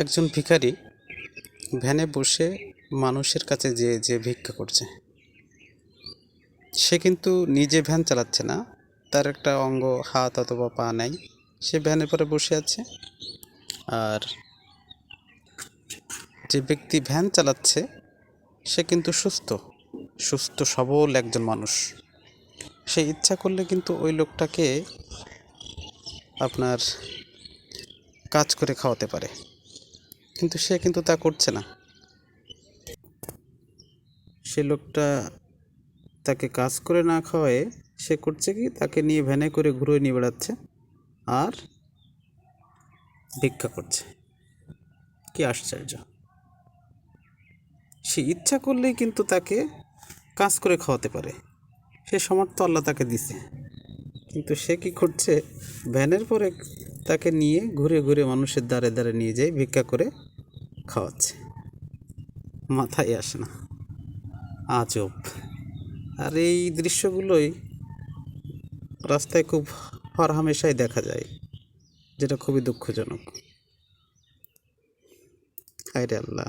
একজন ভিখারি ভ্যানে বসে মানুষের কাছে যে ভিক্ষা করছে। সে কিন্তু নিজে ভ্যান চালাচ্ছে না, তার একটা অঙ্গ হাত অথবা পা নাই, সে ভ্যানের পরে বসে আছে। আর যে ব্যক্তি ভ্যান চালাচ্ছে সে কিন্তু সুস্থ সুস্থ সবল একজন মানুষ। সে ইচ্ছা করলে কিন্তু ওই লোকটাকে আপনার কাজ করে খাওয়াতে পারে, কিন্তু সে কিন্তু তা করছে না। সে লোকটা তাকে কাজ করে না খাওয়ায় সে করছে কি, তাকে নিয়ে ভ্যানে করে ঘুরে নিয়ে বেড়াচ্ছে আর ভিক্ষা করছে। কি আশ্চর্য! সে ইচ্ছা করলেই কিন্তু তাকে কাজ করে খাওয়াতে পারে, সে সামর্থ্য আল্লাহ তাকে দিছে, কিন্তু সে কি করছে, ভ্যানের পরে তাকে নিয়ে ঘুরে ঘুরে মানুষের দ্বারে দ্বারে নিয়ে যায় ভিক্ষা করে খাওয়াচ্ছে। মাথায় আসে না, আজব। আর এই দৃশ্যগুলোই রাস্তায় খুব হরহামেশাই দেখা যায়, যেটা খুবই দুঃখজনক। হায়রে আল্লাহ!